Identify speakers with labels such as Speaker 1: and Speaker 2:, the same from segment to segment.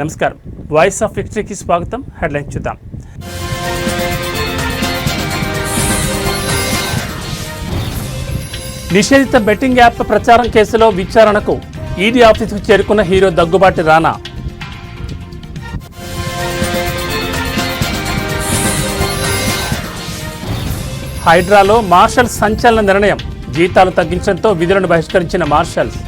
Speaker 1: నమస్కారం. Voice of విక్టరీకి స్వాగతం. Headlines చూద్దాం. నిషేధిత బెట్టింగ్ యాప్ ప్రచారం కేసులో విచారణకు ఈడీ ఆఫీసుకు చేరుకున్న హీరో దగ్గుబాటి రానా. హైడ్రాలో మార్షల్స్ సంచలన నిర్ణయం. జీతాలు తగ్గించడంతో విధులను బహిష్కరించిన మార్షల్స్.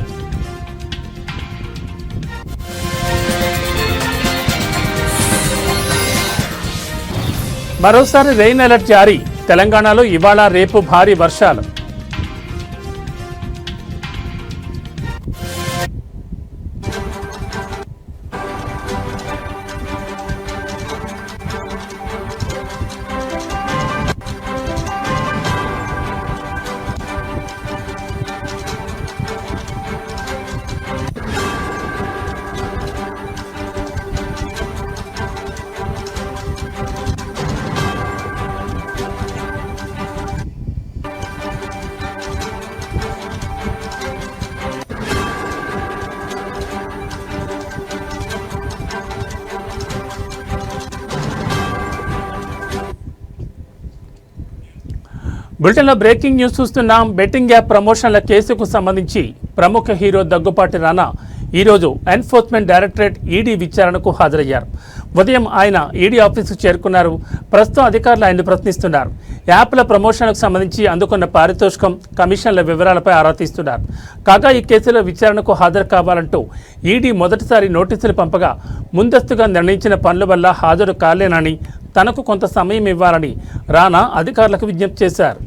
Speaker 1: మరోసారి రెయిన్ అలర్ట్ జారీ. తెలంగాణలో ఇవాళ రేపు భారీ వర్షాలు. బులెటిన్లో బ్రేకింగ్ న్యూస్ చూస్తున్నాం. బెట్టింగ్ యాప్ ప్రమోషన్ల కేసుకు సంబంధించి ప్రముఖ హీరో దగ్గుపాటి రానా ఈరోజు ఎన్ఫోర్స్మెంట్ డైరెక్టరేట్ ఈడీ విచారణకు హాజరయ్యారు. ఉదయం ఆయన ఈడీ ఆఫీసుకు చేరుకున్నారు. ప్రస్తుతం అధికారులు ఆయన్ని ప్రశ్నిస్తున్నారు. యాప్ల ప్రమోషన్లకు సంబంధించి అందుకున్న పారితోషికం, కమిషన్ల వివరాలపై ఆరా తీస్తున్నారు. కాగా ఈ కేసులో విచారణకు హాజరు కావాలంటూ ఈడీ మొదటిసారి నోటీసులు పంపగా ముందస్తుగా నిర్ణయించిన పనుల వల్ల హాజరు కాలేనని, తనకు కొంత సమయం ఇవ్వాలని రానా అధికారులకు విజ్ఞప్తి చేశారు.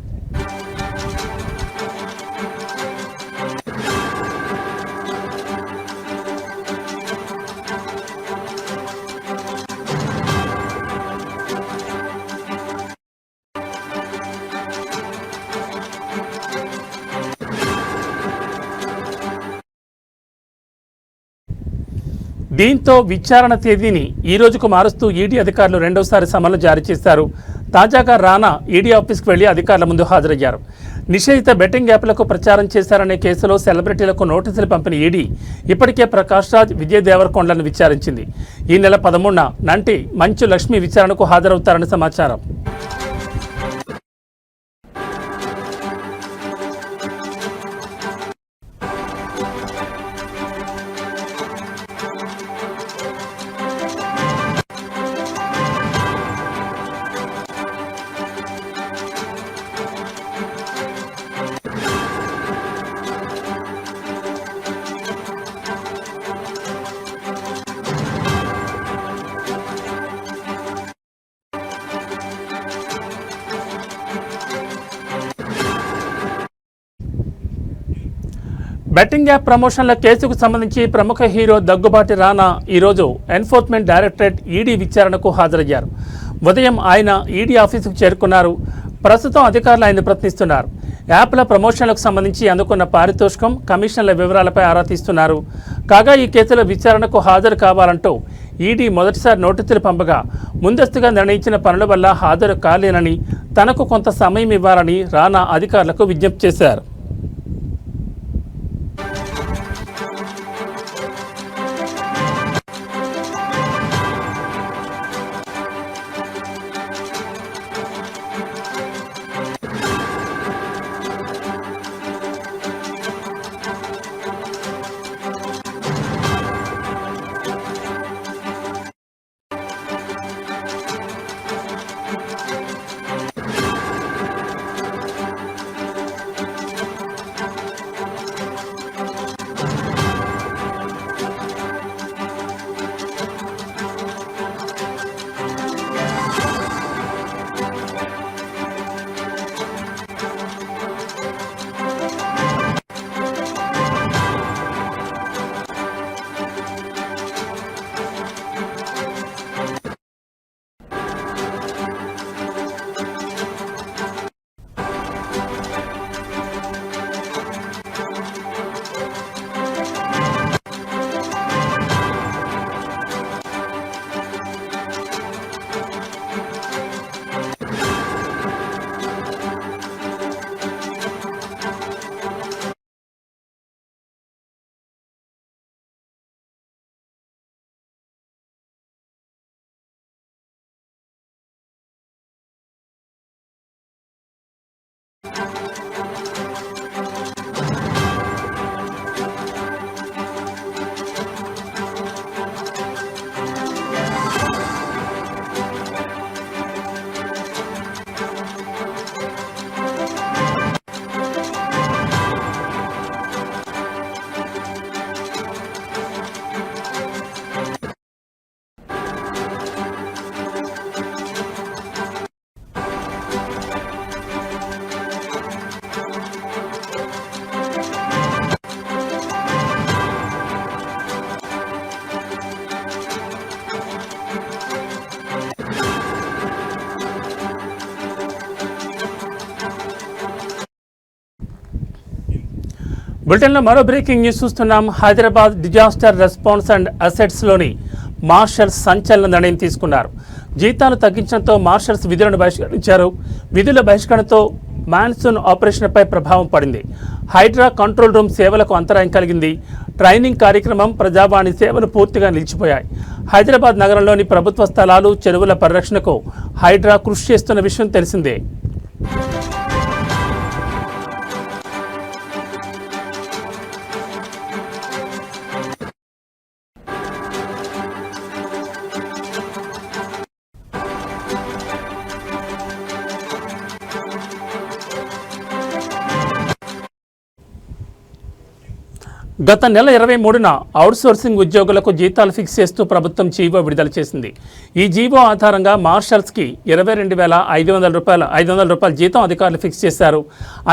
Speaker 1: దీంతో విచారణ తేదీని ఈ రోజుకు మారుస్తూ ఈడీ అధికారులు రెండోసారి సమన్లు జారీ చేశారు. తాజాగా రానా ఈడీ ఆఫీస్కు వెళ్లి అధికారుల ముందు హాజరయ్యారు. నిషేధిత బెట్టింగ్ యాప్లకు ప్రచారం చేశారనే కేసులో సెలబ్రిటీలకు నోటీసులు పంపిన ఈడీ ఇప్పటికే ప్రకాష్ రాజ్, విజయ్ దేవరకొండలను విచారించింది. ఈ నెల 13న నంటి మంచు లక్ష్మి విచారణకు హాజరవుతారని సమాచారం. బెట్టింగ్ యాప్ ప్రమోషన్ల కేసుకు సంబంధించి ప్రముఖ హీరో దగ్గుబాటి రానా ఈరోజు ఎన్ఫోర్స్మెంట్ డైరెక్టరేట్ ఈడీ విచారణకు హాజరయ్యారు. ఉదయం ఆయన ఈడీ ఆఫీసుకు చేరుకున్నారు. ప్రస్తుతం అధికారులు ఆయన్ని ప్రశ్నిస్తున్నారు. యాప్ల ప్రమోషన్లకు సంబంధించి అందుకున్న పారితోషికం, కమిషన్ల వివరాలపై ఆరా తీస్తున్నారు. కాగా ఈ కేసులో విచారణకు హాజరు కావాలంటూ ఈడీ మొదటిసారి నోటీసులు పంపగా ముందస్తుగా నిర్ణయించిన పనుల వల్ల హాజరు కాలేనని, తనకు కొంత సమయం ఇవ్వాలని రానా అధికారులకు విజ్ఞప్తి చేశారు. బులెటిన్లో మరో బ్రేకింగ్ న్యూస్ చూస్తున్నాం. హైదరాబాద్ డిజాస్టర్ రెస్పాన్స్ అండ్ అసెట్స్లోని మార్షల్స్ సంచలన నిర్ణయం తీసుకున్నారు. జీతాలు తగ్గించడంతో మార్షల్స్ విధులను బహిష్కరించారు. విధుల బహిష్కరణతో మాన్సూన్ ఆపరేషన్పై ప్రభావం పడింది. హైడ్రా కంట్రోల్ రూమ్ సేవలకు అంతరాయం కలిగింది. ట్రైనింగ్ కార్యక్రమం, ప్రజావాణి సేవలు పూర్తిగా నిలిచిపోయాయి. హైదరాబాద్ నగరంలోని ప్రభుత్వ స్థలాలు, చెరువుల పరిరక్షణకు హైడ్రా కృషి చేస్తున్న విషయం తెలిసిందే. గత నెల 23న అవుట్సోర్సింగ్ ఉద్యోగులకు జీతాలు ఫిక్స్ చేస్తూ ప్రభుత్వం జీవో విడుదల చేసింది. ఈ జీవో ఆధారంగా మార్షల్స్కి 22,500 రూపాయల జీతం అధికారులు ఫిక్స్ చేశారు.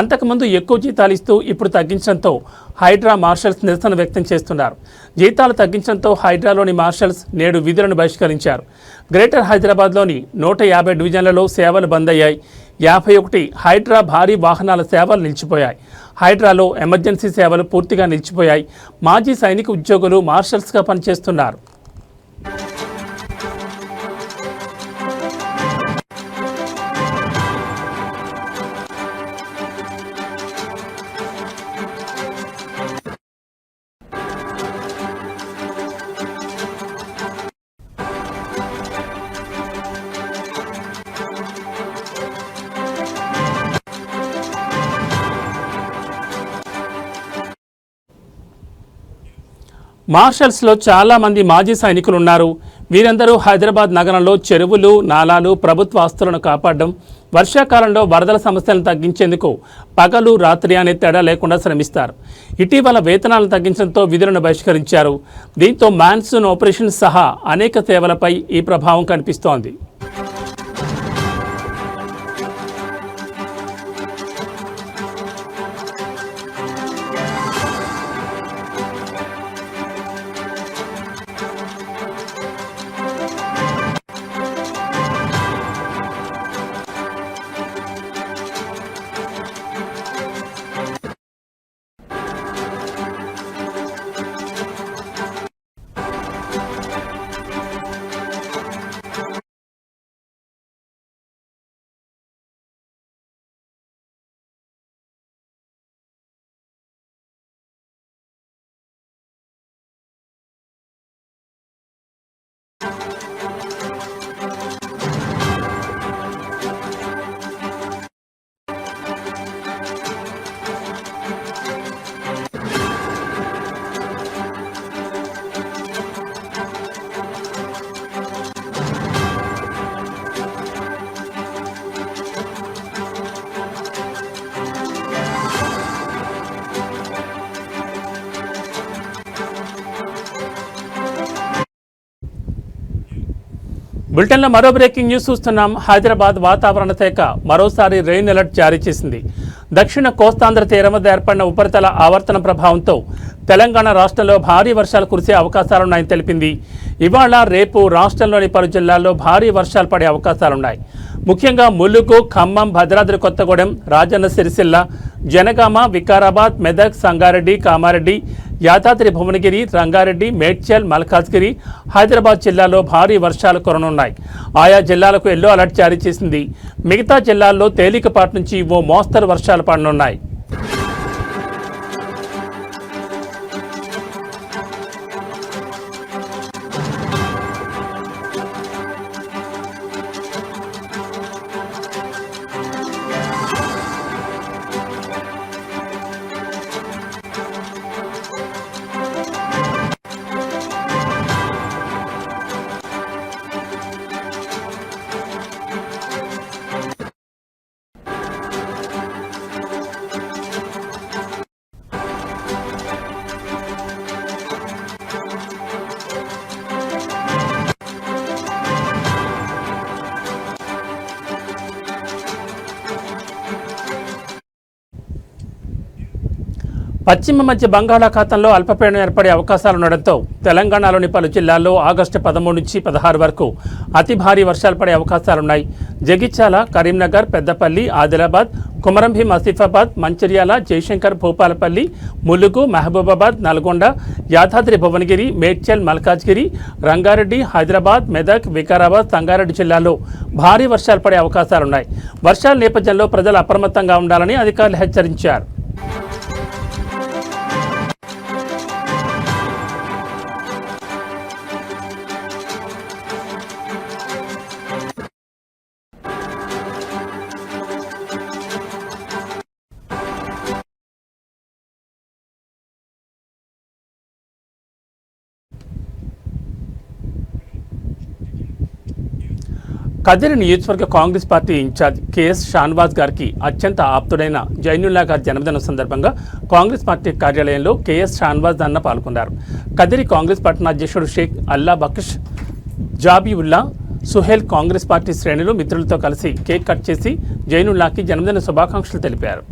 Speaker 1: అంతకుముందు ఎక్కువ జీతాలు ఇస్తూ ఇప్పుడు తగ్గించడంతో హైడ్రా మార్షల్స్ నిరసన వ్యక్తం చేస్తున్నారు. జీతాలు తగ్గించడంతో హైడ్రాలోని మార్షల్స్ నేడు విధులను బహిష్కరించారు. గ్రేటర్ హైదరాబాద్లోని 150 డివిజన్లలో సేవలు బంద్ అయ్యాయి. 51 హైడ్రా భారీ వాహనాల సేవలు నిలిచిపోయాయి. హైడ్రాలో ఎమర్జెన్సీ సేవలు పూర్తిగా నిలిచిపోయాయి. మాజీ సైనిక ఉద్యోగులు మార్షల్స్గా పనిచేస్తున్నారు. మార్షల్స్లో చాలామంది మాజీ సైనికులు ఉన్నారు. వీరందరూ హైదరాబాద్ నగరంలో చెరువులు, నాలాలు, ప్రభుత్వ ఆస్తులను కాపాడడం, వర్షాకాలంలో వరదల సమస్యలను తగ్గించేందుకు పగలు రాత్రి అనే తేడా లేకుండా శ్రమిస్తారు. ఇటీవల వేతనాలను తగ్గించడంతో విధులను బహిష్కరించారు. దీంతో మాన్సూన్ ఆపరేషన్ సహా అనేక సేవలపై ఈ ప్రభావం కనిపిస్తోంది. బులెటిన్లో మరో బ్రేకింగ్ న్యూస్ చూస్తున్నాం. హైదరాబాద్ వాతావరణ శాఖ మరోసారి రెయిన్ అలర్ట్ జారీ చేసింది. దక్షిణ కోస్తాంధ్ర తీరం వద్ద ఏర్పడిన ఉపరితల ఆవర్తన ప్రభావంతో తెలంగాణ రాష్ట్రంలో భారీ వర్షాలు కురిసే అవకాశాలున్నాయని తెలిపింది. ఇవాళ రేపు రాష్ట్రంలోని పలు జిల్లాల్లో భారీ వర్షాలు పడే అవకాశాలున్నాయి. ముఖ్యంగా ములుగు, ఖమ్మం, భద్రాద్రి కొత్తగూడెం, రాజన్న సిరిసిల్ల, జనగామ, వికారాబాద్, మెదక్, సంగారెడ్డి, కామారెడ్డి, యాదాద్రి భువనగిరి, రంగారెడ్డి, మేడ్చల్, మల్కాజ్గిరి, హైదరాబాద్ జిల్లాలో భారీ వర్షాలు కురనున్నాయి. ఆయా జిల్లాలకు ఎల్లో అలర్ట్ జారీ చేసింది. మిగతా జిల్లాల్లో తేలికపాటి నుంచి ఓ మోస్తరు వర్షాలు పడనున్నాయి. పశ్చిమ మధ్య బంగాళాఖాతంలో అల్పపీడనం ఏర్పడే అవకాశాలుండడంతో తెలంగాణలోని పలు జిల్లాల్లో ఆగస్టు 13 నుంచి 16 వరకు అతి భారీ వర్షాలు పడే అవకాశాలున్నాయి. జగిత్యాల, కరీంనగర్, పెద్దపల్లి, ఆదిలాబాద్, కుమరంభీం, ఆసిఫాబాద్, మంచిర్యాల, జయశంకర్, భూపాలపల్లి, ములుగు, మహబూబాబాద్, నల్గొండ, యాదాద్రి భువనగిరి, మేడ్చల్, మల్కాజ్గిరి, రంగారెడ్డి, హైదరాబాద్, మెదక్, వికారాబాద్, సంగారెడ్డి జిల్లాల్లో భారీ వర్షాలు పడే అవకాశాలున్నాయి. వర్షాల నేపథ్యంలో ప్రజలు అప్రమత్తంగా ఉండాలని అధికారులు హెచ్చరించారు. కదిరి నియోజకవర్గ Congress party incharge KS Shanwaz గారికి అత్యంత ఆప్తుడైన జైనుల్లా గారి జన్మదినం సందర్భంగా కాంగ్రెస్ పార్టీ కార్యాలయంలో కెఎస్ షాన్వాజ్ అన్న పాల్గొన్నారు. కదిరి కాంగ్రెస్ పట్టణాధ్యక్షుడు షేక్ అల్లా బక్ష్ జాబీవుల్లా సుహేల్ కాంగ్రెస్ పార్టీ శ్రేణులు మిత్రులతో కలిసి కేక్ కట్ చేసి జైనుల్లాకి జన్మదిన శుభాకాంక్షలు తెలిపారు.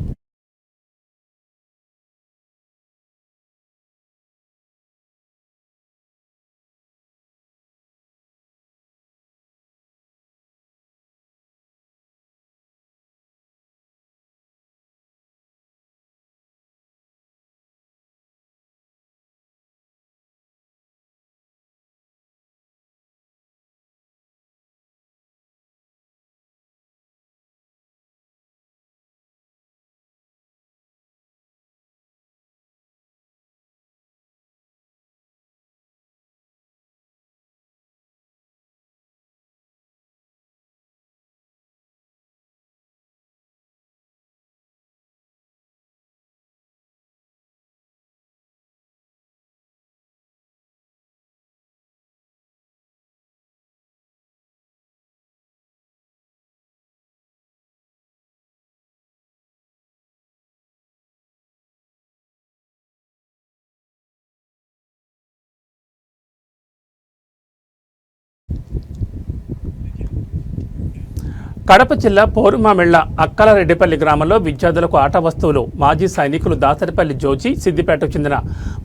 Speaker 1: కడప జిల్లా పోరుమామిళ్ల అక్కలరెడ్డిపల్లి గ్రామంలో విద్యార్థులకు ఆట వస్తువులు మాజీ సైనికులు దాసరిపల్లి జోజి, సిద్దిపేటకు చెందిన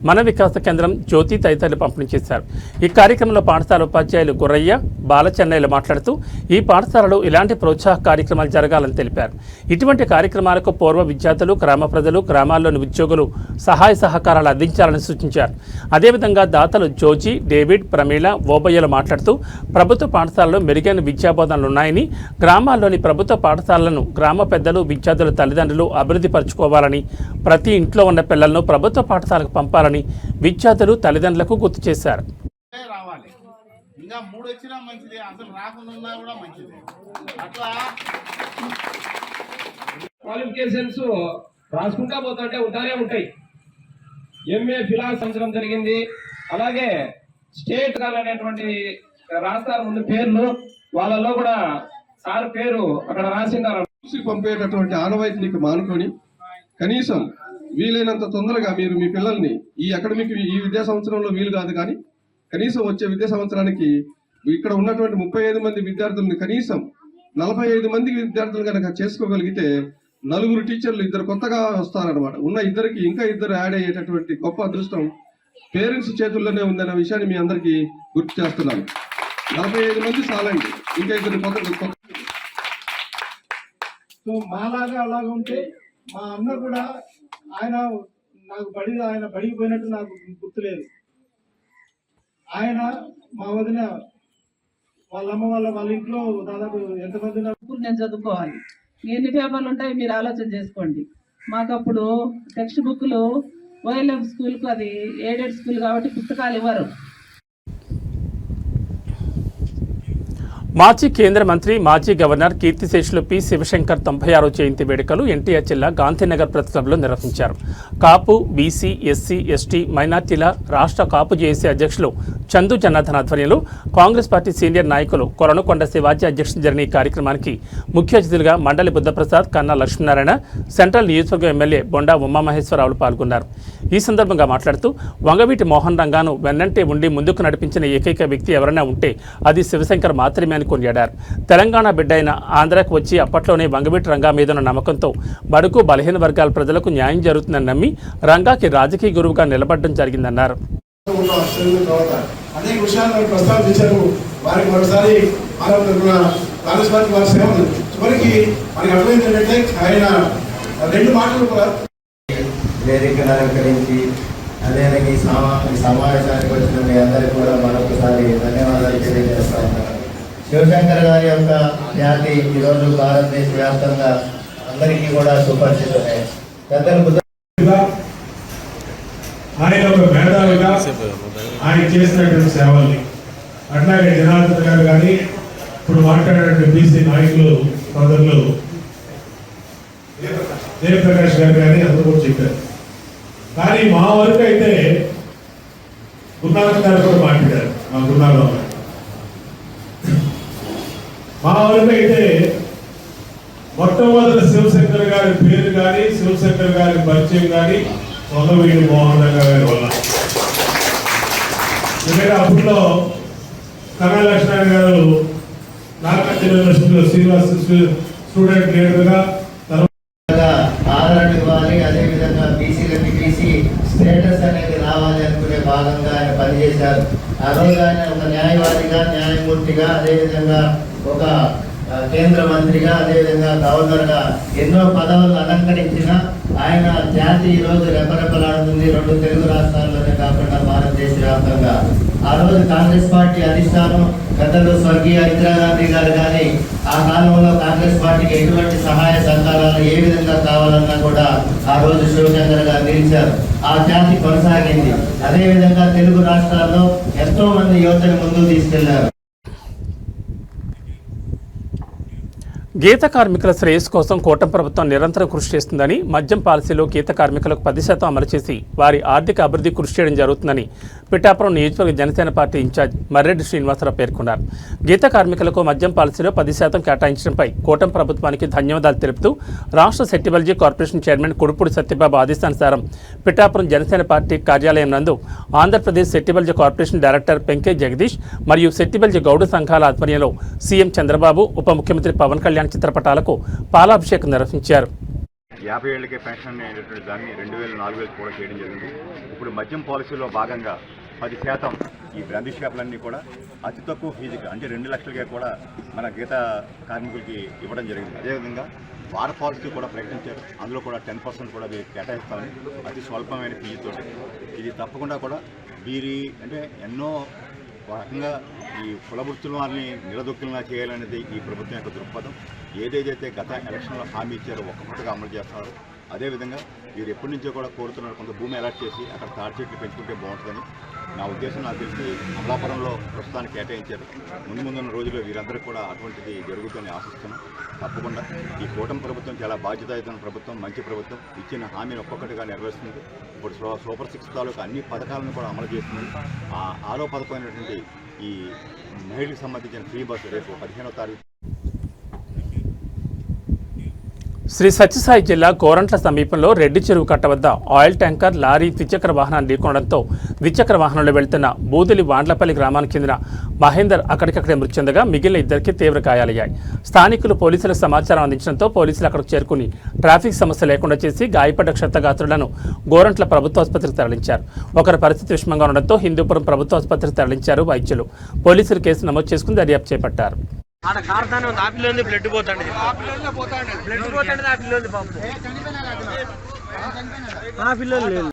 Speaker 1: మన వికాస కేంద్రం జ్యోతి తదితరులు పంపిణీ చేశారు. ఈ కార్యక్రమంలో పాఠశాల ఉపాధ్యాయులు గుర్రయ్య, బాలచెన్నయ్యలు మాట్లాడుతూ ఈ పాఠశాలలో ఇలాంటి ప్రోత్సాహ కార్యక్రమాలు జరగాలని తెలిపారు. ఇటువంటి కార్యక్రమాలకు పూర్వ విద్యార్థులు, గ్రామ ప్రజలు, గ్రామాల్లోని ఉద్యోగులు సహాయ సహకారాలు అందించాలని సూచించారు. అదేవిధంగా దాతలు జోజి, డేవిడ్, ప్రమీల, ఓబయ్యలు మాట్లాడుతూ ప్రభుత్వ పాఠశాలలో మెరుగైన విద్యాబోధనలు ఉన్నాయని, గ్రామాల్లోని ప్రభుత్వ పాఠశాలలను గ్రామ పెద్దలు, విద్యార్థుల తల్లిదండ్రులు అభివృద్ధి పరచుకోవాలని, ప్రతి ఇంట్లో ఉన్న పిల్లలను ప్రభుత్వ పాఠశాలకు పంపాలని విద్యార్థులు తల్లిదండ్రులకు గుర్తు చేశారు.
Speaker 2: క్వాలిఫికేషన్స్ రాసుకుంటా పోతుంటే ఉంటాయి. ఎంఏ ఫిలాసఫీ సంవత్సరం జరిగింది. అలాగే స్టేట్ అనేటువంటి రాస్తారు ముందు పేర్లు, వాళ్ళలో కూడా సార్ పేరు అక్కడ రాసిందారు.
Speaker 3: పంపేటటువంటి ఆనవాయితీని మానుకొని కనీసం వీలైనంత తొందరగా మీరు మీ పిల్లల్ని ఈ విద్యా సంవత్సరంలో వీలు కాదు కానీ కనీసం వచ్చే విద్యా సంవత్సరానికి ఇక్కడ ఉన్నటువంటి 35 మంది విద్యార్థులను కనీసం 45 మంది విద్యార్థులు కనుక చేసుకోగలిగితే 4 టీచర్లు 2 కొత్తగా వస్తారనమాట. ఉన్న ఇద్దరికి ఇంకా 2 యాడ్ అయ్యేటటువంటి గొప్ప అదృష్టం పేరెంట్స్ చేతుల్లోనే ఉందన్న విషయాన్ని మీ అందరికీ గుర్తు చేస్తున్నాను. 45 మంది చాలండి, ఇంకా 2 కొత్త.
Speaker 4: సో మాలాగా అలాగా ఉంటే మా అన్న కూడా ఆయన బడికి పోయినట్టు నాకు గుర్తులేదు. ఆయన మా వదిన వాళ్ళ అమ్మ వాళ్ళ ఇంట్లో దాదాపు ఎంతమంది
Speaker 5: నేను చదువుకోవాలి, ఎన్ని పేపర్లు ఉంటాయి మీరు ఆలోచన చేసుకోండి. మాకు అప్పుడు టెక్స్ట్ బుక్లు OLM స్కూల్కు, అది ఎయిడెడ్ స్కూల్ కాబట్టి పుస్తకాలు ఇవ్వరు.
Speaker 1: మాజీ కేంద్ర మంత్రి, మాజీ గవర్నర్ కీర్తిశేషులు పి శివశంకర్ 96వ జయంతి వేడుకలు ఎన్టీఆర్ జిల్లా గాంధీనగర్ ప్రెస్ క్లబ్లో నిర్వహించారు. కాపు, బీసీ, ఎస్సీ, ఎస్టీ, మైనార్టీల రాష్ట్ర కాపు జేఏసీ అధ్యక్షులు చందు జనార్దన్ ఆధ్వర్యంలో కాంగ్రెస్ పార్టీ సీనియర్ నాయకులు కొరణకొండ శివాజీ అధ్యక్షతన జరిగిన ఈ కార్యక్రమానికి ముఖ్య అతిథులుగా మండలి బుద్ధప్రసాద్, కన్నా లక్ష్మీనారాయణ, సెంట్రల్ నియోజకవర్గ ఎమ్మెల్యే బొండా ఉమామహేశ్వరరావులు పాల్గొన్నారు. ఈ సందర్భంగా మాట్లాడుతూ వంగవీటి మోహన్ రంగాను వెన్నంటే ఉండి ముందుకు నడిపించిన ఏకైక వ్యక్తి ఎవరైనా ఉంటే అది శివశంకర్ మాత్రమే అని కొనియాడారు. తెలంగాణ బిడ్డ అయిన ఆంధ్రాకు వచ్చి అప్పట్లోనే వంగవీటి రంగా మీదున్న నమ్మకంతో బడుగు బలహీన వర్గాల ప్రజలకు న్యాయం జరుగుతుందని నమ్మి రంగాకి రాజకీయ గురువుగా నిలబడడం జరిగిందన్నారు.
Speaker 6: అనేక విషయాలను ప్రస్తావించారు. వారికి మరోసారి కాంగ్రెస్ పార్టీ వారి సేవలు చివరికి మనకి అర్థమైంది ఏంటంటే ఆయన 2 మాటలు కూడా
Speaker 7: వేదికను అలంకరించి అదేవిధంగా ఈ సమావేశానికి వచ్చిన మీ అందరికీ కూడా మరొకసారి ధన్యవాదాలు తెలియజేస్తా ఉన్నాను. శివశంకర్ గారి యొక్క ఖ్యాతి ఈరోజు భారతదేశ వ్యాప్తంగా అందరికీ కూడా సుపరిచితమే. పెద్దలు
Speaker 8: ఆయన ఒక మేధావిగా ఆయన చేసినటువంటి సేవల్ని అట్లాగే జనార్దన్ గారు కానీ ఇప్పుడు మాట్లాడినటువంటి బీసీ నాయకులు సోదరులు జయప్రకాష్ గారు కానీ అందరూ కూడా చెప్పారు. కానీ మా వరకు అయితే గురునాథ్ గారు కూడా మాట్లాడారు. మా గురునాథ్ మా వరకు అయితే మొట్టమొదటి శివశంకర్ గారి పేరు కానీ శివశంకర్ గారి పరిచయం కానీ వంగవీటి మోహన్ రంగా గారి వల్ల. ఎందుకంటే అప్పట్లో కన్నా లక్ష్మణ గారు నాగార్జున యూనివర్సిటీలో శ్రీనివాస స్టూడెంట్ లీడర్గా
Speaker 7: ఆదరణ ఇవ్వాలి, అదేవిధంగా బీసీలకి బీసీ స్టేటస్ అనేది రావాలి అనుకునే భాగంగా ఆయన పనిచేశారు. ఆ రోజు ఆయన ఒక న్యాయవాదిగా, న్యాయమూర్తిగా, అదేవిధంగా ఒక కేంద్ర మంత్రిగా, అదేవిధంగా గవర్నర్గా ఎన్నో పదవులు అలంకరించిన ఆయన జాతి ఈరోజు రెపరెపలాడుతుంది. 2 తెలుగు రాష్ట్రాల్లోనే కాకుండా భారతదేశ వ్యాప్తంగా. ఆ రోజు కాంగ్రెస్ పార్టీ అధిష్టానం పెద్దలు స్వర్గీయ ఇందిరాగాంధీ గారు కానీ ఆ కాలంలో కాంగ్రెస్ పార్టీకి ఎటువంటి సహాయ సహకారాలు ఏ విధంగా కావాలన్నా కూడా ఆ రోజు శివశంకర్ గారు నిలిచారు. ఆ జాతి కొనసాగింది. అదేవిధంగా తెలుగు రాష్ట్రాల్లో ఎంతో మంది యువతను ముందుకు తీసుకెళ్లారు.
Speaker 1: గీత కార్మికుల శ్రేయస్సు కోసం కూటమి ప్రభుత్వం నిరంతరం కృషి చేస్తుందని, మద్యం పాలసీలో గీత కార్మికులకు 10% అమలు చేసి వారి ఆర్థిక అభివృద్ధి కృషి చేయడం జరుగుతుందని పిఠాపురం నియోజకవర్గ జనసేన పార్టీ ఇన్ఛార్జ్ మర్రెడ్డి శ్రీనివాసరావు పేర్కొన్నారు. గీత కార్మికులకు మద్యం పాలసీలో 10% కేటాయించడంపై కూటమి ప్రభుత్వానికి ధన్యవాదాలు తెలుపుతూ రాష్ట్ర సెట్టిబల్జీ కార్పొరేషన్ చైర్మన్ కుడుపూడి సత్యబాబు ఆదేశానుసారం పిఠాపురం జనసేన పార్టీ కార్యాలయం నందు ఆంధ్రప్రదేశ్ సెట్టిబల్జీ కార్పొరేషన్ డైరెక్టర్ పెంకే జగదీష్ మరియు సెట్టిబల్జీ గౌడ సంఘాల ఆధ్వర్యంలో సీఎం చంద్రబాబు, ఉప ముఖ్యమంత్రి పవన్ కళ్యాణ్ చిత్రపటాలకు పాలాభిషేకం నిర్వహించారు.
Speaker 9: 50 ఏళ్లకే పెన్షన్ అనేటువంటి దాన్ని 2000-4000 కూడా చేయడం జరిగింది. ఇప్పుడు మద్యం పాలసీలో భాగంగా 10% ఈ బ్రాందీ షాపులన్నీ కూడా అతి తక్కువ ఫీజుగా అంటే 2 లక్షలుగా కూడా మన గీత కార్మికులకి ఇవ్వడం జరిగింది. అదేవిధంగా వార పాలసీ కూడా ప్రకటించారు. అందులో కూడా 10% కూడా కేటాయిస్తామని అతి స్వల్పమైన ఫీజుతో. ఇది తప్పకుండా కూడా వీరి అంటే ఎన్నో రకంగా ఈ కుల వృత్తుల వారిని నిలదొక్కులా చేయాలనేది ఈ ప్రభుత్వం యొక్క దృక్పథం. ఏదైతే గత ఎలక్షన్లో హామీ ఇచ్చారో ఒక్కొక్కటిగా అమలు చేస్తున్నారు. అదేవిధంగా వీరు ఎప్పటి నుంచో కూడా కోరుతున్నారు కొంత భూమి అలాట్ చేసి అక్కడ తాటి చెట్లు పెంచుకుంటే బాగుంటుందని. నా ఉద్దేశం నాకు తెలిసి అమలాపురంలో ప్రస్తుతానికి కేటాయించారు. ముందున్న రోజుల్లో వీరందరికీ కూడా అటువంటిది జరుగుతుందని ఆశిస్తున్నాం. తప్పకుండా ఈ కూటమి ప్రభుత్వం చాలా బాధ్యతాయుతమైన ప్రభుత్వం, మంచి ప్రభుత్వం. ఇచ్చిన హామీని ఒక్కొక్కటిగా నెరవేరుస్తుంది. ఇప్పుడు సూపర్ 6 తాలూకు అన్ని పథకాలను కూడా అమలు చేస్తుంది. ఆ 6వ పథకమైనటువంటి ఈ మహిళలకు సంబంధించిన ఫ్రీ బస్సు రేపు 15వ తారీఖు.
Speaker 1: శ్రీ సత్యసాయి జిల్లా కోరంట్ల సమీపంలో రెడ్డి చెరువు కట్ట వద్ద ఆయిల్ ట్యాంకర్ లారీ ద్విచక్ర వాహనాన్ని ఢీకొనడంతో ద్విచక్ర వాహనంలో వెళ్తున్న బూదిలి వాండ్లపల్లి గ్రామానికి చెందిన మహేందర్ అక్కడికక్కడే మృతి చెందగా మిగిలిన 2 తీవ్ర గాయాలయ్యాయి. స్థానికులు పోలీసులకు సమాచారం అందించడంతో పోలీసులు అక్కడికి చేరుకుని ట్రాఫిక్ సమస్య లేకుండా చేసి గాయపడ్డ క్షతగాత్రులను గోరంట్ల ప్రభుత్వ ఆసుపత్రికి తరలించారు. ఒకరి పరిస్థితి విషమంగా ఉండడంతో హిందూపురం ప్రభుత్వ ఆసుపత్రికి తరలించారు వైద్యులు. పోలీసులు కేసు నమోదు చేసుకుని దర్యాప్తు చేపట్టారు.
Speaker 10: ఆడ కార్తానే ఉంది. ఆ పిల్లంది బ్లడ్ పోతాండి. బ్లడ్ పోతాండి. ఆ పిల్లంది బాబు. ఆ పిల్లలు లేదు.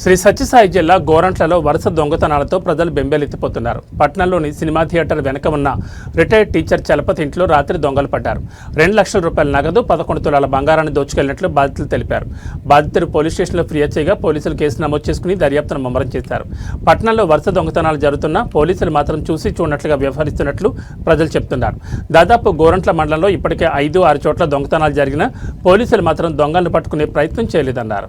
Speaker 1: శ్రీ సత్యసాయి జిల్లా గోరంట్లలో వరుస దొంగతనాలతో ప్రజలు బెంబేలెత్తిపోతున్నారు. పట్టణంలోని సినిమా థియేటర్ వెనక ఉన్న రిటైర్డ్ టీచర్ చలపతి ఇంట్లో రాత్రి దొంగలు పడ్డారు. 2 లక్షల రూపాయల నగదు, 11 తులాల బంగారాన్ని దోచుకెళ్లినట్లు బాధితులు తెలిపారు. బాధితులు పోలీస్ స్టేషన్లో ఫిర్యాదు చేయగా పోలీసులు కేసు నమోదు చేసుకుని దర్యాప్తును ముమ్మరం చేశారు. పట్టణంలో వరుస దొంగతనాలు జరుగుతున్నా పోలీసులు మాత్రం చూసి చూడనట్లుగా వ్యవహరిస్తున్నట్లు ప్రజలు చెబుతున్నారు. దాదాపు గోరంట్ల మండలంలో ఇప్పటికే 5-6 చోట్ల దొంగతనాలు జరిగినా పోలీసులు మాత్రం దొంగలను పట్టుకునే ప్రయత్నం చేయలేదన్నారు.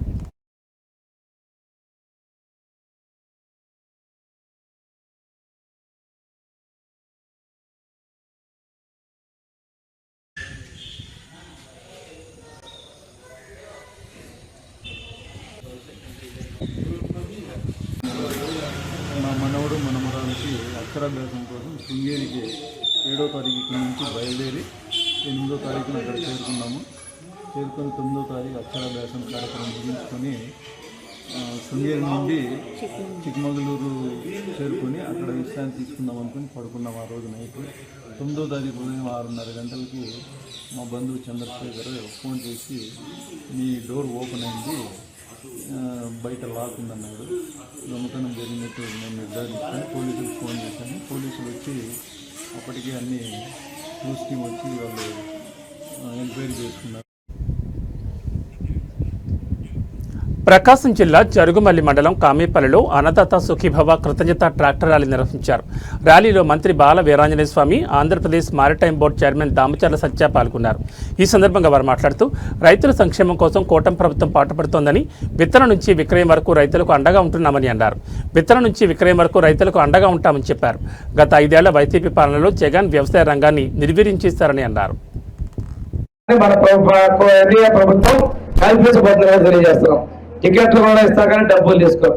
Speaker 11: మా మనవడు మనమరానికి అక్షరాభ్యాసం కోసం శృంగేరికి 7వ తారీఖు ఇక్కడి నుంచి బయలుదేరి 8వ తారీఖున అక్కడ చేరుకున్నాము. చేరుకొని 9వ తారీఖు అక్షరాభ్యాసం కార్యక్రమం ముగించుకొని శృంగేరి నుండి చిక్కమగళూరు చేరుకొని అక్కడ విశ్రాంతి తీసుకుందాం అనుకుని పడుకున్నాం. ఆ రోజు నైట్ 9వ తారీఖు ఉదయం 6:30 గంటలకి మా బంధువు చంద్రశేఖర్ ఫోన్ చేసి మీ డోర్ ఓపెన్ అయింది, బయట లాక్ ఉందన్నాడు. దొంగతనం జరిగినట్టు నేను నిర్ధారించుకొని పోలీసులకు ఫోన్ చేశాను. పోలీసులు వచ్చి అప్పటికే అన్ని చూసి వచ్చి వాళ్ళు ఎంక్వైరీ చేసుకున్నారు.
Speaker 1: ప్రకాశం జిల్లా జరుగుమల్లి మండలం కామేపల్లిలో అన్నదాత సుఖీభవ కృతజ్ఞత ట్రాక్టర్ ర్యాలీ నిర్వహించారు. ర్యాలీలో మంత్రి Bala Veeranjaneya Swamy, Andhra Pradesh maritime board chairman Damacharla Satya పాల్గొన్నారు. ఈ సందర్భంగా వారు మాట్లాడుతూ రైతుల సంక్షేమం కోసం కూటమి ప్రభుత్వం పాటుపడుతోందని, విత్తనం నుంచి విక్రయం వరకు రైతులకు అండగా ఉంటున్నామని అన్నారు. విత్తనం నుంచి విక్రయం వరకు రైతులకు అండగా ఉంటామని చెప్పారు. గత 5 ఏళ్ల వైసీపీ పాలనలో జగన్ వ్యవసాయ రంగాన్ని నిర్వీర్యం చేశారని అన్నారు.
Speaker 2: టికెట్లు కూడా ఇస్తా కానీ డబ్బులు తీసుకో.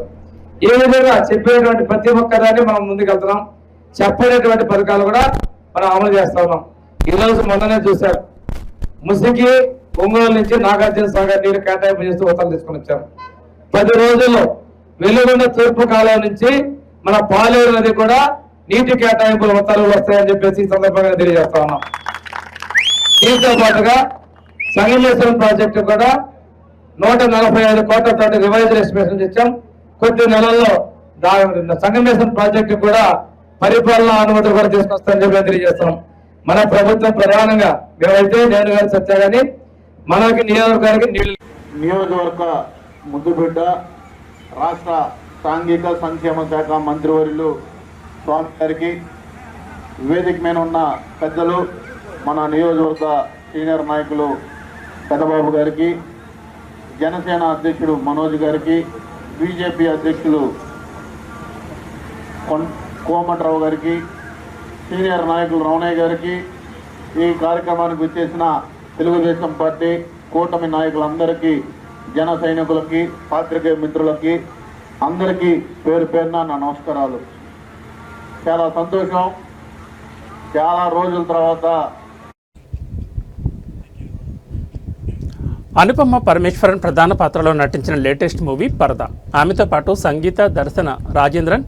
Speaker 2: ఏ విధంగా చెప్పేటువంటి ప్రతి ఒక్కదాన్ని మనం ముందుకెళ్తున్నాం. చెప్పేటటువంటి పథకాలు కూడా మనం అమలు చేస్తా ఉన్నాం. ఈరోజు మొన్ననే చూశారు, ముసికి ఒంగోలు నుంచి నాగార్జున సాగర్ నీరు కేటాయింపు చేస్తూ ఉత్తర్వులు తీసుకొని వచ్చారు. 10 రోజుల్లో వెలుగున్న తూర్పు కాలం నుంచి మన పాలేరు నది కూడా నీటి కేటాయింపుల ఉత్తర్వులు వస్తాయని చెప్పేసి ఈ సందర్భంగా తెలియజేస్తా ఉన్నాం. దీంతో పాటుగా సంగమేశ్వరం ప్రాజెక్టు కూడా 145 కోట్లతో రివైజ్డ్ ఎస్టిమేషన్ ఇచ్చాం. కొద్ది నెలల్లో సంగమేశ్వరం ప్రాజెక్టు కూడా పరిపాలనా అనుమతులు కూడా తీసుకొస్తామని చెప్పి తెలియజేస్తున్నాం. మన ప్రభుత్వం ప్రధానంగా మేమైతే నేను గారు సత్య కానీ మనకి
Speaker 11: నియోజకవర్గ ముద్దుబిడ్డ రాష్ట్ర సాంఘిక సంక్షేమ శాఖ మంత్రివర్యులు స్వామి గారికి, వేదిక మీద ఉన్న పెద్దలు, మన నియోజకవర్గ సీనియర్ నాయకులు పెద్దబాబు గారికి, జనసేన అధ్యక్షుడు మనోజ్ గారికి, బీజేపీ అధ్యక్షులు కోమటిరావు గారికి, సీనియర్ నాయకులు రమణయ్య గారికి, ఈ కార్యక్రమానికి విచ్చేసిన తెలుగుదేశం పార్టీ కూటమి నాయకులందరికీ, జన సైనికులకి, పాత్రికేయ మిత్రులకి అందరికీ పేరు పేరున నా నమస్కారాలు. చాలా సంతోషం, చాలా రోజుల తర్వాత
Speaker 1: అనుపమ పరమేశ్వరన్ ప్రధాన పాత్రలో నటించిన లేటెస్ట్ మూవీ పరదా. ఆమెతో పాటు సంగీత, దర్శన, రాజేంద్రన్,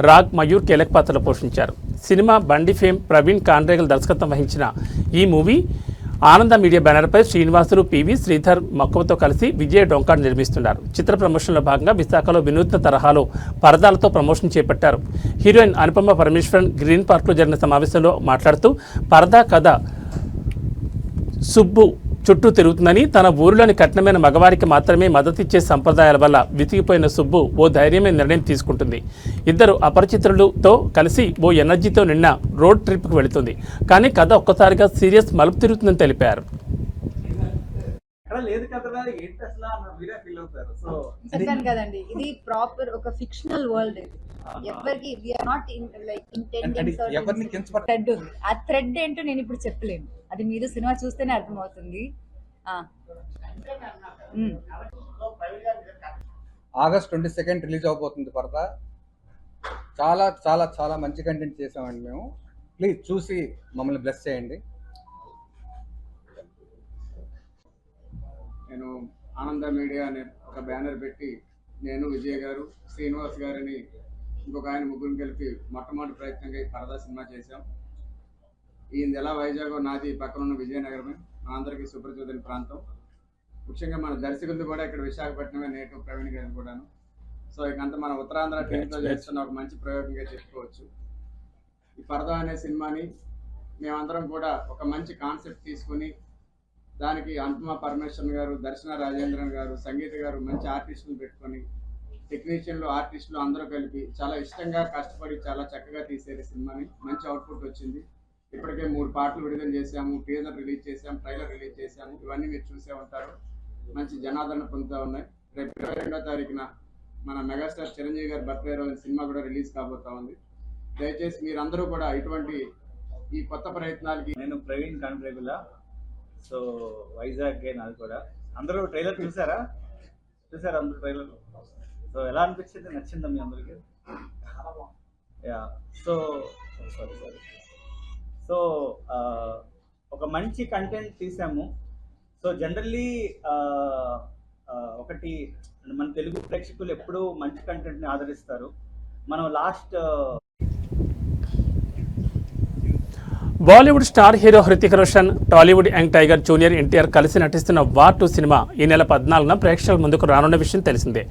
Speaker 1: రాగ్, మయూర్ కీలక పాత్రలు పోషించారు. సినిమా బండి ఫేమ్ ప్రవీణ్ కాండ్రేగల్ దర్శకత్వం వహించిన ఈ మూవీ ఆనంద మీడియా బ్యానర్పై శ్రీనివాసులు, పివి శ్రీధర్ మక్కువతో కలిసి విజయ్ డొంకాడ్ నిర్మిస్తున్నారు. చిత్ర ప్రమోషన్లో భాగంగా విశాఖలో వినూత్న తరహాలో పరదాలతో ప్రమోషన్ చేపట్టారు. హీరోయిన్ అనుపమ పరమేశ్వరన్ గ్రీన్ పార్క్లో జరిగిన సమావేశంలో మాట్లాడుతూ పరదా కథ సుబ్బు చుట్టూ తిరుగుతుందని, తన ఊరిలోని కఠినమైన మగవారికి మాత్రమే మద్దతిచ్చే సంప్రదాయాల వల్ల విసిగిపోయిన సుబ్బు ఓ ధైర్యమైన నిర్ణయం తీసుకుంటుంది. ఇద్దరు అపరిచితులతో కలిసి ఓ ఎనర్జీతో నిన్న రోడ్ ట్రిప్కి వెళుతుంది. కానీ కథ ఒక్కసారిగా సీరియస్ మలుపు తిరుగుతుందని తెలిపారు.
Speaker 12: కదండి, ఇది ప్రాపర్ ఒక ఫిక్షనల్ వరల్డ్. ఎవరికి థ్రెడ్ ఉంది. ఆ థ్రెడ్ ఏంటో నేను ఇప్పుడు చెప్పలేను, అది మీరు సినిమా చూస్తేనే అర్థమవుతుంది.
Speaker 13: ఆగస్ట్ 22 రిలీజ్ అవబోతుంది పరదా. చాలా చాలా చాలా మంచి కంటెంట్ చేసామండి మేము. ప్లీజ్ చూసి మమ్మల్ని బ్లెస్ చేయండి.
Speaker 14: నేను ఆనంద మీడియా అనే ఒక బ్యానర్ పెట్టి నేను, విజయ్ గారు, శ్రీనివాస్ గారిని ఇంకొక ఆయన ముగ్గురిని కలిపి మొట్టమొదటి ప్రయత్నంగా ఈ పరదా సినిమా చేశాం. ఈయనది ఎలా వైజాగ్, నాది పక్కన ఉన్న విజయనగరమే, మా అందరికీ సుపరిచితమైన ప్రాంతం. ముఖ్యంగా మన దర్శకులది కూడా ఇక్కడ విశాఖపట్నమే, నేటివ్ ప్రవీణ్ గారిని కూడాను. సో ఇకంతా మన ఉత్తరాంధ్ర టీంతో చేస్తున్న ఒక మంచి ప్రయోగంగా చెప్పుకోవచ్చు. ఈ పరదా అనే సినిమాని మేమందరం కూడా ఒక మంచి కాన్సెప్ట్ తీసుకుని దానికి అనుపమ పరమేశ్వరన్ గారు, దర్శన రాజేంద్రన్ గారు, సంగీత గారు మంచి ఆర్టిస్టులు పెట్టుకొని టెక్నీషియన్లు, ఆర్టిస్టులు అందరూ కలిపి చాలా ఇష్టంగా కష్టపడి చాలా చక్కగా తీసేది సినిమాని. మంచి అవుట్పుట్ వచ్చింది. ఇప్పటికే 3 పాటలు విడుదల చేశాము, టీజర్ రిలీజ్ చేశాము, ట్రైలర్ రిలీజ్ చేశాము. ఇవన్నీ మీరు చూసే ఉంటారు. మంచి జనాదరణ పొందుతూ ఉన్నాయి. రేపు 22వ తారీఖున మన మెగాస్టార్ చిరంజీవి గారి బర్త్డే రోజు సినిమా కూడా రిలీజ్ కాబోతా ఉంది. దయచేసి మీరందరూ కూడా ఇటువంటి ఈ కొత్త ప్రయత్నాలకి.
Speaker 15: నేను ప్రవీణ్ కాన్ఫ్రేగులా. సో వైజాగ్ నాది కూడా. అందరూ ట్రైలర్ చూసారా అందరూ ట్రైలర్? సో ఎలా అనిపించింది? నచ్చిందా మీ అందరికి? యా. సో సో ఒక మంచి కంటెంట్ తీసాము. సో జనరల్లీ ఒకటి మన తెలుగు ప్రేక్షకులు ఎప్పుడూ మంచి కంటెంట్ని ఆదరిస్తారు. మనం last
Speaker 1: Bollywood star hero Hrithik Roshan, Tollywood young tiger junior NTR కలిసి నటిస్తున్న వార్ 2 సినిమా ఈ నెల 14న ప్రేక్షకుల ముందుకు రానున్న విషయం తెలిసిందే.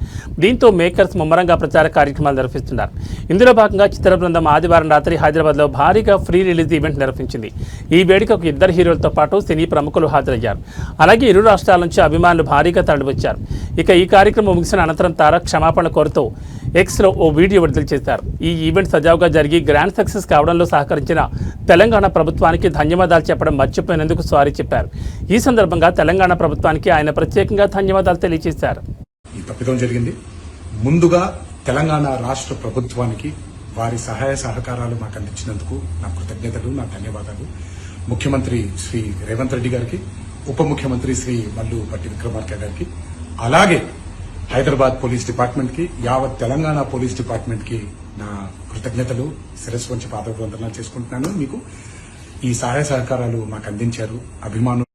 Speaker 1: దీంతో మేకర్స్ ముమ్మరంగా ప్రచార కార్యక్రమాలు నిర్వహిస్తున్నారు. ఇందులో భాగంగా చిత్ర బృందం ఆదివారం రాత్రి హైదరాబాద్లో భారీగా ఫ్రీ రిలీజ్ ఈవెంట్ నిర్వహించింది. ఈ వేడుకకు 2 హీరోలతో పాటు సినీ ప్రముఖులు హాజరయ్యారు. అలాగే ఇరు రాష్ట్రాల నుంచి అభిమానులు భారీగా తరలివచ్చారు. ఇక ఈ కార్యక్రమం ముగిసిన అనంతరం తారక్ క్షమాపణ కోరుతూ ఎక్స్లో ఓ వీడియో విడుదల చేశారు. ఈ ఈవెంట్ సజావుగా జరిగి గ్రాండ్ సక్సెస్ కావడంలో సహకరించిన తెలంగాణ ప్రభుత్వానికి ధన్యవాదాలు చెప్పడం మర్చిపోయినందుకు సారీ చెప్పారు. ఈ సందర్భంగా తెలంగాణ ప్రభుత్వానికి ఆయన ప్రత్యేకంగా ధన్యవాదాలు తెలియజేశారు.
Speaker 16: ఈ తప్పిదం జరిగింది. ముందుగా తెలంగాణ రాష్ట్ర ప్రభుత్వానికి వారి సహాయ సహకారాలు మాకు అందించినందుకు నా కృతజ్ఞతలు, నా ధన్యవాదాలు. ముఖ్యమంత్రి శ్రీ రేవంత్ రెడ్డి గారికి, ఉప ముఖ్యమంత్రి శ్రీ మల్లు పట్టి విక్రమార్క గారికి, అలాగే హైదరాబాద్ పోలీస్ డిపార్ట్మెంట్ కి, యావత్ తెలంగాణ పోలీస్ డిపార్ట్మెంట్ కి నా కృతజ్ఞతలు శిరస్సు వంచి పాదవందనాలు చేసుకుంటున్నాను. మీకు ఈ సహాయ సహకారాలు మాకు అందించారు అభిమానులు.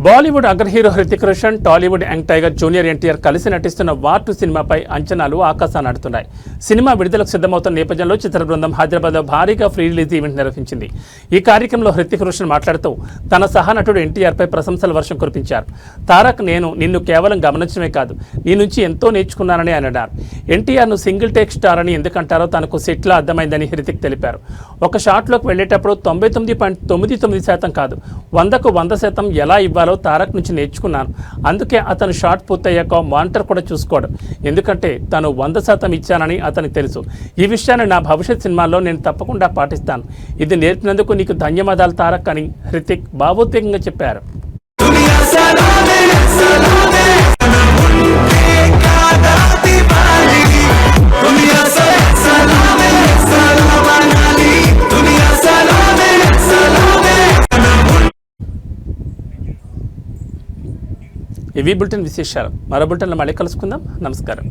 Speaker 1: బాలీవుడ్ అగ్ర hero Hrithik Roshan, Tollywood young tiger junior NTR కలిసి నటిస్తున్న వార్ 2 సినిమాపై అంచనాలు ఆకాశాన్ని అంటున్నాయి. సినిమా విడుదలకు సిద్ధమవుతున్న నేపథ్యంలో చిత్ర బృందం హైదరాబాద్లో భారీగా ఫ్రీ రిలీజ్ ఈవెంట్ నిర్వహించింది. ఈ కార్యక్రమంలో హృతిక్ రోషన్ మాట్లాడుతూ తన సహనటుడు ఎన్టీఆర్పై ప్రశంసల వర్షం కురిపించారు. తారక్, నేను నిన్ను కేవలం గమనించడమే కాదు, నీ నుంచి ఎంతో నేర్చుకున్నానని ఆయన అన్నారు. ఎన్టీఆర్ను సింగిల్ టేక్ స్టార్ అని ఎందుకంటారో తనకు సెట్లా అర్థమైందని హృతిక్ తెలిపారు. ఒక షాట్లోకి వెళ్లేటప్పుడు 99.99% కాదు, 100కు 100% ఎలా ఇవ్వాలో తారక్ నుంచి నేర్చుకున్నాను. అందుకే అతను షాట్ పూర్తయ్యాక మానిటర్ కూడా చూసుకోవడం, ఎందుకంటే తను 100% ఇచ్చానని అతనికి తెలుసు. ఈ విషయాన్ని నా భవిష్యత్ సినిమాల్లో నేను తప్పకుండా పాటిస్తాను. ఇది నేర్పినందుకు నీకు ధన్యవాదాలు తారక్ అని హృతిక్ భావోద్వేగంగా చెప్పారు. ఇవి బులెటిన్ విశేషాలు. మరో బులెటిన్లో మళ్ళీ కలుసుకుందాం. నమస్కారం.